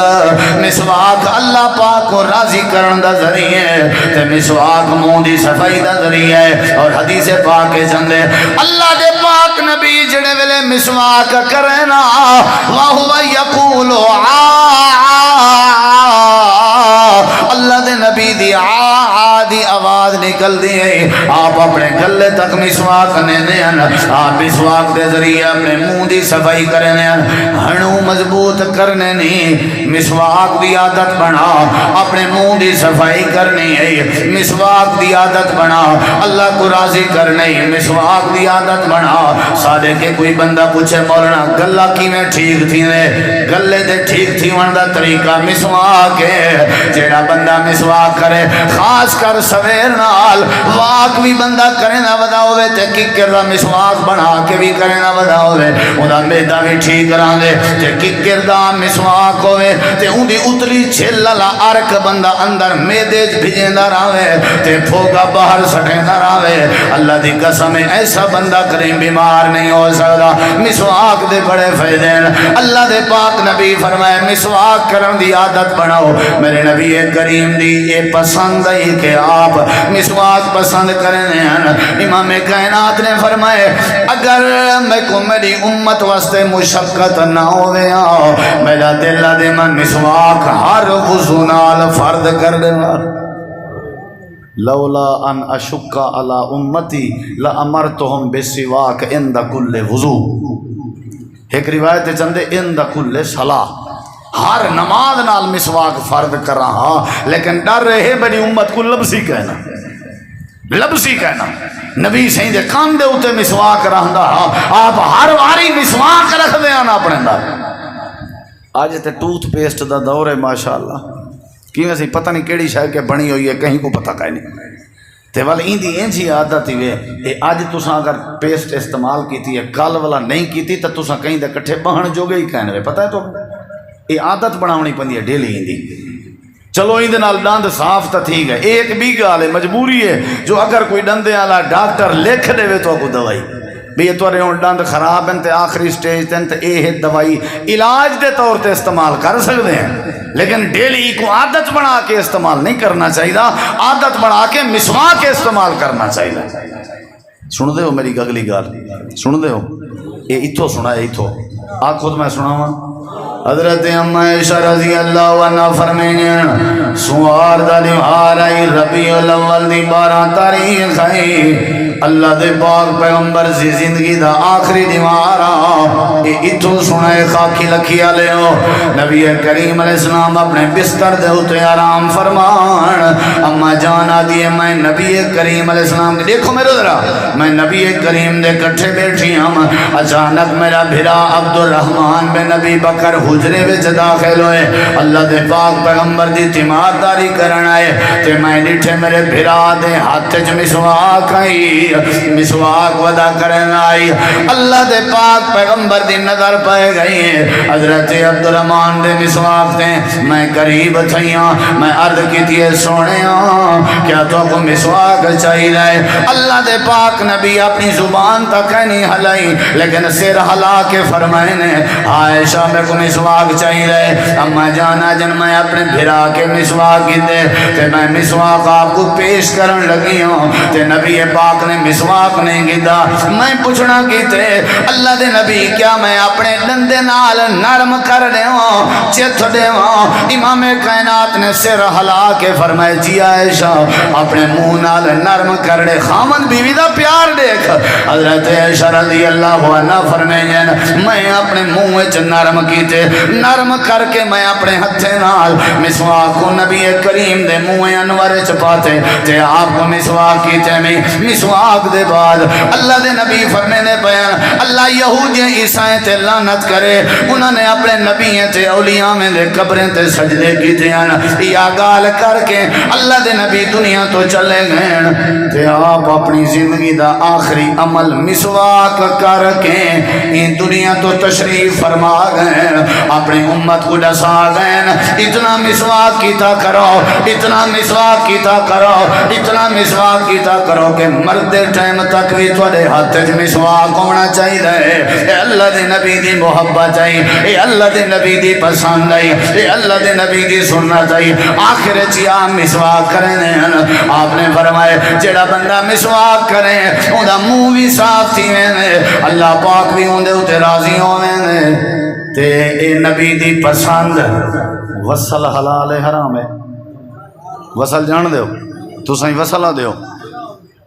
مسواک اللہ پاک کو راضی کرن دا ذریعہ ہے تے مسواک منہ دی صفائی دا ذریعہ ہے۔ اور حدیث پاک کے چندے اللہ دے پاک نبی جڑے ویلے مسواک کرے نا وَهُوَ يَقُولُ اللہ دے نبی دی دی آواز نکل دی ہے، آپ اپنے گلے تک مسواک لینے ہیں، آپ مسواک دے ذریعے اپنے منہ دی صفائی کرنے ہیں، ہنو مضبوط کرنے نہیں، مسواک دی عادت بنا، اپنے منہ دی صفائی کرنی ہے، مسواک دی عادت بنا، اللہ کو راضی کرنے، مسواک دی عادت بنا۔ سادے کے کوئی بندہ پوچھے مولانا گلہ کی میں ٹھیک تھی نے، گلے دے ٹھیک تھی وندہ طریقہ مسواک ہے، جیڑا بندہ مسواک کرے خاص کر سویر نال واک بھی بندہ کرے نہ ودا ہوئے تے ککر دا مسواک بنا کے بھی کرے نہ ودا ہوئے اُنہا میدہ بھی ٹھیک رہاں دے تے ککر دا مسواک ہوئے تے اُن دی اتلی چھللا عرق بندہ اندر میدے بھیجیں نہ رہے تے پھوگا باہر سٹھے نہ رہے۔ اللہ دی قسم ایسا بندہ کریں بیمار نہیں ہو سکتا، مسواک دے بڑے فائدے ہیں۔ اللہ دے پاک نبی فرمائے مسواک کرن دی عادت بناؤ، میرے نبی کریم دی یہ پسند ہے کہ آپ مسواک پسند کرنے ہیں۔ امام کائنات نے فرمائے اگر میں کو میری امت واسطے مشقت نہ ہوئے میرا دل دے من مسواک ہر وضو نال فرد کر دے لولا ان اشق علی امتی لامرتهم بالسواک عند کل وضو۔ ایک روایت چندے عند کل صلاۃ، ہر نماز نال مسواک فرد کر رہا، لیکن ڈر رہے بڑی امت کو لبسی کہنا، لبسی کہنا۔ نبی سہیں دے کان دے ہوتے مسواک رہندا، آپ ہر واری مسواک رکھ دے آنا اپنے اندر۔ آج تے ٹوتھ پیسٹ دا دور ہے ماشاءاللہ، کیوں سی پتہ نہیں کیڑی شے کے بنی ہوئی ہے، کہیں کو پتہ کہیں نہیں تے والا این دی اینجی عادت ہی وے آج تساں اگر پیسٹ استعمال کیتی ہے کل والا نہیں کیتی تو تساں کہیں دے کٹھے بہن جو گئی کہنے وے، پتہ ہے تو یہ عادت بناونی پندی ہے ڈیلی ہی دی۔ چلو این دے نال دند صاف تا ٹھیک ہے، ایک بھی گال ہے مجبوری ہے جو اگر کوئی دندے والا ڈاکٹر لکھ دے وے تو کو دوائی بھی یہ تو رہے دند خراب ہیں تے آخری سٹیج تے یہ دوائی علاج دے طور تے استعمال کر سکتے ہیں، لیکن ڈیلی کو عادت بنا کے استعمال نہیں کرنا چاہیے، عادت بنا کے مسواک کے استعمال کرنا چاہیے۔ سن دے ہو میری اگلی گال، سن دے ہو یہ اتھو سنا ہے، اتھو آ خود میں سنا ہوں۔ حضرت اما عائشہ رضی اللہ عنہ فرمائیں سوار دا دیوار آئی ربیع الاول دی 12 تاریخ آئی، اللہ دے پاک پیغمبر سی زندگی دا آخری دیوار یہ اتھو سنائے خاکی لکھیا لے ہو۔ نبی کریم علیہ السلام اپنے بستر دے ہوتے آرام فرمان، اما جانا دیئے میں نبی کریم علیہ السلام دیکھو میرے ذرا میں نبی کریم دے کٹھے بیٹھی ہم، اچانک میرا بھرا عبدالرحمن بن نبی بکر حجرے وچ داخل ہوئے، اللہ دے پاک پیغمبر دی تیمارداری کرن آئے تے میں ڈٹھے میرے بھرا دے ہاتھ وچ مسواک آئی، مسواک ودا کرن آئی، اللہ دے پاک پیغمبر دی نظر پائے گئی ہے حضرت عبدالرحمن دے مسواک تے میں قریب تھیاں، میں عرض کی تھی سونے کیا تو کو مسواک چاہیے رہے؟ اللہ دے پاک نبی اپنی زبان تک نہیں ہلائی لیکن سر ہلا کے فرمائے نے عائشہ میں کو مسواک چاہیے رہے، اما جانا جن میں اپنے بھرا کے مسواک کی دے تے میں مسواک آپ کو پیش کرن لگی ہوں تے نبی پاک نے مسواک نہیں کیتا میں پوچھنا کیتے اللہ دے نبی کیا میں اپنے ڈندے نال نرم کر دیواں چت دیواں امام کائنات نے سر ہلا کے فرمائے جی عائشہ اپنے منہ نال نرم کر دے خامن بیوی دا پیار دیکھ حضرت عائشہ رضی اللہ عنہ فرمائیں میں اپنے منہ وچ نرم کیتے نرم کر کے میں اپنے ہتھے نال مسواک کو نبی کریم دے منہ انور وچ پاتے تے آپ کو مسواک کیتے میں مسواک دے بعد اللہ دے نبی فرمینے بیان اللہ یہودی عیسائیں تے لعنت کرے انہوں نے اپنے نبی تے اولیاء میں دے قبریں تے سجدے کیتے ہیں یا گال کر کے اللہ دے نبی دنیا تو چلے گئے تے آپ اپنی زندگی دا آخری عمل مسواک کر کے ان دنیا تو تشریف فرما گئے اپنی امت کو ڈسا گئے اتنا مسواک کیتا کرو اتنا مسواک کیتا کرو اتنا مسواک کیتا کرو کہ مردے ٹائم تک بھی تھوڑے ہاتھ مسواک ہونا چاہیے اے اللہ دے نبی دی محبت چاہیے اے اللہ دے نبی دی پسند آئی اے اللہ دے نبی دی سننا چاہیے آخر چیا مسواک کریں آپ نے فرمائے جڑا بندہ مسواک کرے ان دا منہ بھی صاف تھی اللہ پاک بھی ان دے اتے راضی ہوئے تے اے نبی دی پسند وصل حلال حرام ہے وصل جان دیو تو سائیں وصلہ دیو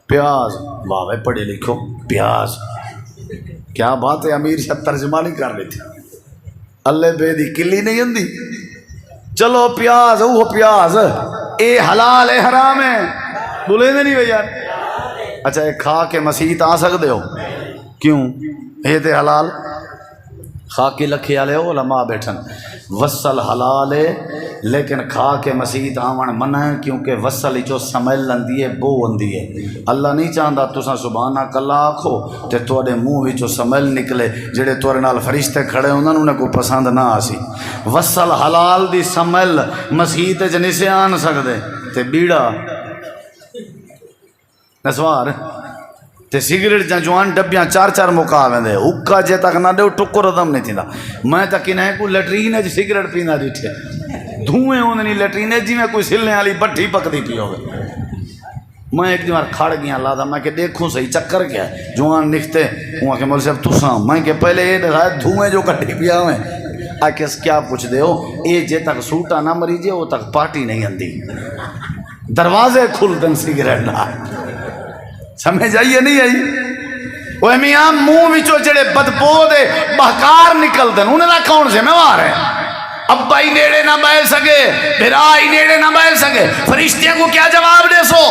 پیاز واہ پڑھے لکھو پیاز کیا بات ہے امیر شاہ ترجمہ نہیں کر لیتی اللہ بے دی کلی نہیں اندی چلو پیاز وہ پیاز اے حلال اے حرام ہے بولے نہیں بھئی یار اچھا ایک کھا کے مسیحت آ سکتے ہو کیوں یہ تے حلال خاکی لکھے والے علماء بیٹھن وصل حلال ہے لیکن کھا کے مسیحت آون منع ہے کیونکہ وصل جو سمیل لندی ہے بو اندی ہے اللہ نہیں چاہتا تساں سبحان اللہ آکھو تے تواڈے منہ وچوں سمیل نکلے جڑے تواڈے نال فرشتے کھڑے انہاں نوں کوئی پسند نہ آسی وصل حلال دی سمیل مسیحت وچ نہیں سے آن سکدے تے بیڑا نسوار تے سگریٹ جا جوان ڈبیاں چار چار مکا ویندے حکا جے تک نہ دے ٹکر دم نہیں تھیندا میں تک انہیں کو لیٹرین وچ سگریٹ پیندا ڈٹھے دھوئیں ہوندے لیٹرین جی میں کوئی سلنے والی بٹھی پکدی پی ہوے میں ایک دن کھڑ گیا لادا میں کہ دیکھوں صحیح چکر کیا ہے جوان نکھتے ہوں کہ مول صاحب تساں میں کہ پہلے یہ دکھایا دھوئیں جو کٹھی پیا ہوئے آ کس کیا پوچھ دے ہو اے جے تک سوٹا نہ مری جے وہ تک پارٹی نہیں آندی دروازے کھل دن سگریٹ نہ سمجھ آئیے نہیں آئی وہ میاں منہ وچوں جڑے بدبو دے بہکار نکل دن انہیں دا کون ذمہ وار ہے ابا ہی نیڑے نہ بیٹھ سکے بھرا ہی نیڑے نہ بیٹھ سکے فرشتیاں کو کیا جواب دے سو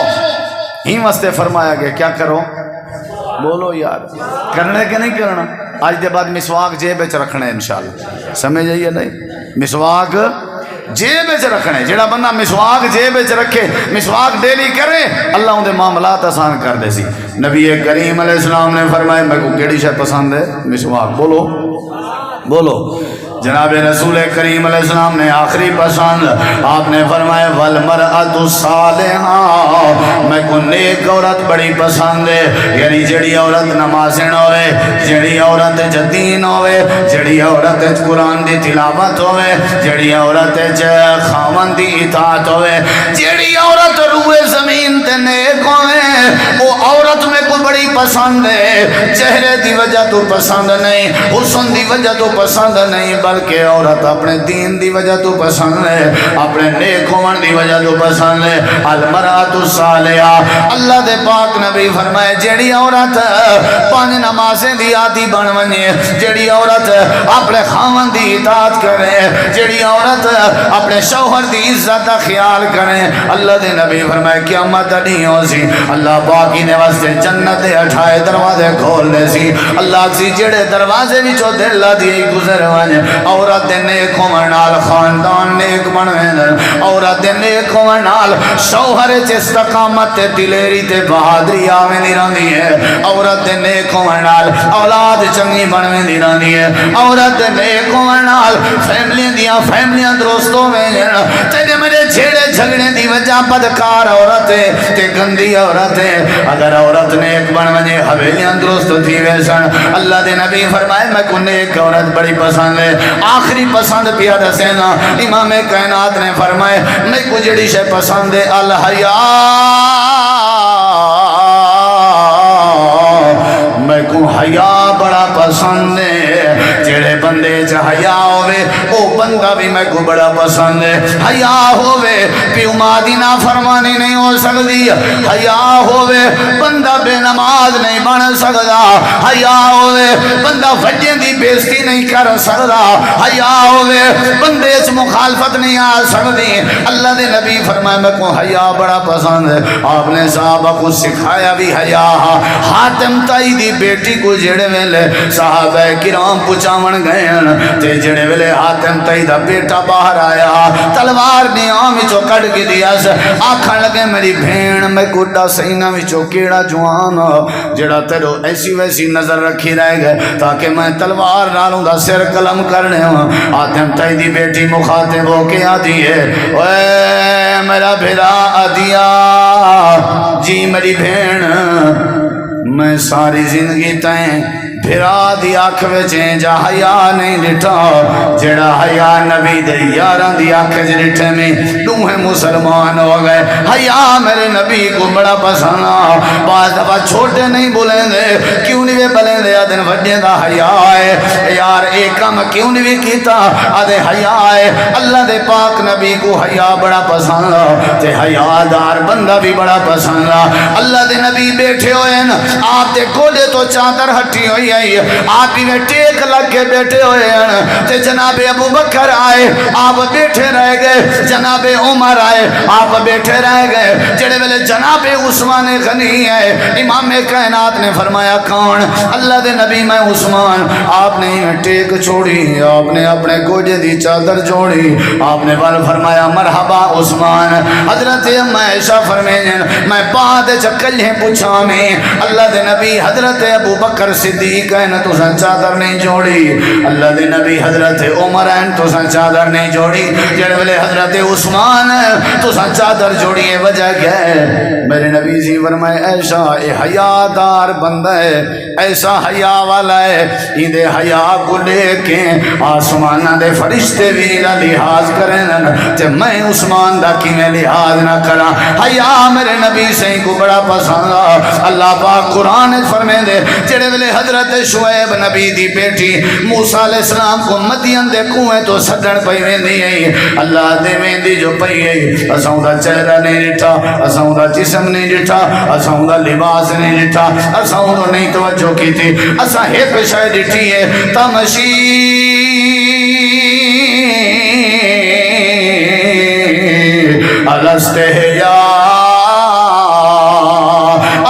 ہی واسطے فرمایا گیا کیا کرو بولو یار کرنے کے نہیں کرنا آج دے بعد مسواک جیب وچ رکھنا ہے انشاءاللہ سمجھ آئیے نہیں مسواک جیب وچ رکھنے جڑا بندہ مسواک جیب وچ رکھے مسواک ڈیلی کرے اللہ ان دے معاملات آسان کر دے سی نبی کریم علیہ السلام نے فرمایا میں کو کیڑی شے پسند ہے مسواک بولو بولو جناب رسول کریم علیہ السلام نے آخری پسند آپ نے فرمایا والمرأۃ الصالحہ میں کو نیک عورت بڑی پسند ہے یعنی جڑی عورت نمازن ہوئے جڑی عورت دین ہوئے جڑی عورت قرآن دی تلاوت ہوئے جڑی عورت خاوند دی اطاعت ہوئے جڑی عورت روئے زمین تے نیک ہوئے وہ عورت میں کو بڑی پسند ہے چہرے دی وجہ تو پسند نہیں حسن دی وجہ تو پسند نہیں بلکہ عورت اپنے دین دی وجہ تو پسند ہے اپنے نیک ہون دی وجہ تو پسند ہے المرأۃ الصالحہ اللہ دے پاک نبی فرمائے جیڑی عورت پانچ نمازیں دی عادی بن ونجے جیڑی عورت اپنے خاوند دی اطاعت کرے جیڑی عورت اپنے شوہر دی عزت دا خیال کرے اللہ دے نبی فرمائے قیامت نہیں ہو سی اللہ باقی نے واسطے جنت دے 28 دروازے کھول دے سی اللہ سی جڑے دروازے وچوں دل دی گزر ونجے عورت دے نیک ہون نال خاندان نیک بنویں عورت دے نیک ہون نال شوہر چ استقامت تے دلیری تے بہادری آویں دی رہندی ہے عورت دے نیک ہون نال اولاد چنگی بنویں دی رہندی ہے عورت دے نیک ہون نال فیملیاں درست ہوویں تے میرے جھیڑے جھگڑے دی وجہ بدکار عورت ہے تے گندی عورت ہے اگر عورت نیک بن ونجے حویلیاں درست تھی ویسن اللہ دے نبی فرمائے میں کو نیک عورت بڑی پسند ہے آخری پسند پیا دسینا امام کائنات نے فرمائے میں کو جڑی شے پسند ہے الحیا میں کو حیا بڑا پسند ہے جڑے بندے چ حیا ہوے او بندہ بھی میں کو بڑا پسند ہے حیا ہوے پیو ماں دی نافرمانی نہیں ہو سکتی حیا ہوے بندہ بے نماز نہیں بن سکدا حیا ہوے بندہ وجہ دی بےزتی نہیں کر سکدا حیا ہوے بندے چ مخالفت نہیں آ سکتی اللہ دے نبی فرمایا میں کو حیا بڑا پسند ہے آپ نے صحابہ کو سکھایا بھی حیا حاتم تائی دی بیٹی کو جڑے ویلے صحابہ کرام پچاون گئے تے جڑے ویلے حاتم تائی دا بیٹا باہر آیا تلوار نیام وچوں کڈ کے دیا آکھن لگے میری بھین میں کوڈا سینہ وچوں کیڑا جوان جڑا تیرو ایسی ویسی نظر رکھی رہ گئے تاکہ میں تلوار نالوں دا سر قلم کرنے ہوں حاتم تائی دی بیٹی مخاطب ہو کے آتی ہے اے میرا بھرا آدیا جی میری بھین میں ساری زندگی تائیں بھرا دی آنکھ وچیں جا حیا نہیں ڈٹھا جڑا حیا نبی دے یاراں دی آنکھ وچ ڈٹھے میں دوہے مسلمان ہو گئے حیا میرے نبی کو بڑا پسند بعض دفعہ چھوٹے نہیں بولیں دے کیوں نہیں بولیں دے آدھن وڈے دا حیا ہے یار ایک کام کیوں نہیں کیتا آدھے حیا ہے اللہ دے پاک نبی کو حیا بڑا پسند تے حیا دار بندہ بھی بڑا پسند اللہ دے نبی بیٹھے ہوئے نا آپ دے گوڑے تو چادر ہٹی ہوئی آپ ہی میں ٹیک لگ کے بیٹھے ہوئے ہیں تے جناب ابو بکر آئے آپ بیٹھے رہ گئے جناب عمر آئے آپ بیٹھے رہ گئے جڑے ویلے جناب عثمان غنی ہے امام کائنات نے فرمایا کون اللہ دے نبی میں عثمان آپ نے ٹیک چھوڑی آپ نے اپنے گوجے دی چادر جوڑی آپ نے فرمایا مرحبا عثمان حضرت عائشہ فرمائیں میں بعد چکلیں پوچھا میں اللہ دے نبی حضرت ابو بکر صدیق کہنا تو سن چادر نہیں جوڑی اللہ دے نبی حضرت عمر ہیں تو سن چادر نہیں جوڑی جڑے ویلے حضرت عثمان تو سن چادر جوڑی ہے وجہ کیا ہے میرے نبی جی فرمائے ایسا حیا دار بندہ ہے ایسا حیا والا ہے یہ دے حیا کو لے کے آسمانہ دے فرشتے بھی لحاظ کریں تے میں عثمان دا کی میں لحاظ نہ کرا حیا میرے نبی سے کو بڑا پسند اللہ پاک قرآن فرمائے دے جڑے ویلے حضرت شعیب نبی دی بیٹی موسیٰ علیہ السلام کو مدین دے کنویں تو سدن پئی ویندی ہے اللہ دے ویندی جو پئی ہے اساں دا چہرہ نہیں ڈٹھا اساں دا جسم نہیں ڈٹھا اساں دا لباس نہیں ڈٹھا اساں دا نہیں توجہ کی تھی اساں ایک شے ڈٹھی ہے تمشی الستحیا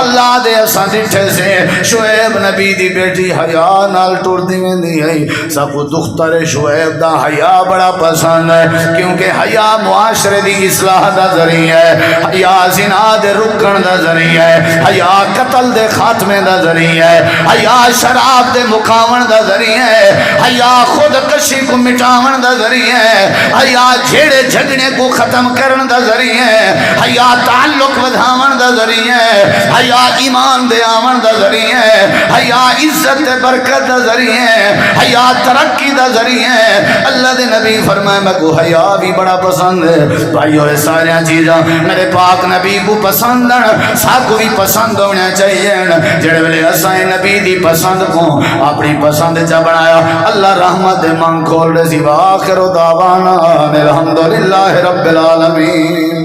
اللہ دے اساں ڈٹھے سے شعیب نبی دی بیٹی حیا نال ٹر دی ویندی ہے سب دختر شعیب دا حیا بڑا پسند ہے کیونکہ حیا معاشرے دی اصلاح دا ذریعہ ہے حیا زنا دے رکن دا ذریعہ ہے حیا قتل دے خاتمے دا ذریعہ ہے حیا شراب دے مکاون دا ذریعہ ہے حیا خود کشی کو مٹاون دا ذریعہ ہے حیا جھیڑے جھگڑے کو ختم کرن دا ذریعہ ہے حیا تعلق ودھاون دا ذریعہ ہے حیا ایمان دے آون دا ذریعہ ہے حیا عزت دے برکت دا ذریعہ ہے حیا ترقی دا ذریعہ ہے اللہ دے نبی فرمائے میں کو حیا بھی بڑا پسند ہے بھائیو یہ سارے چیزاں میرے پاک نبی کو پسند ہیں سب کو بھی پسند ہونا چاہیے جڑے ویلے اساں نبی دی پسند کو اپنی پسند چا بنایا اللہ رحمت دے من کھول دے سی واخر دعوانا الحمدللہ رب العالمین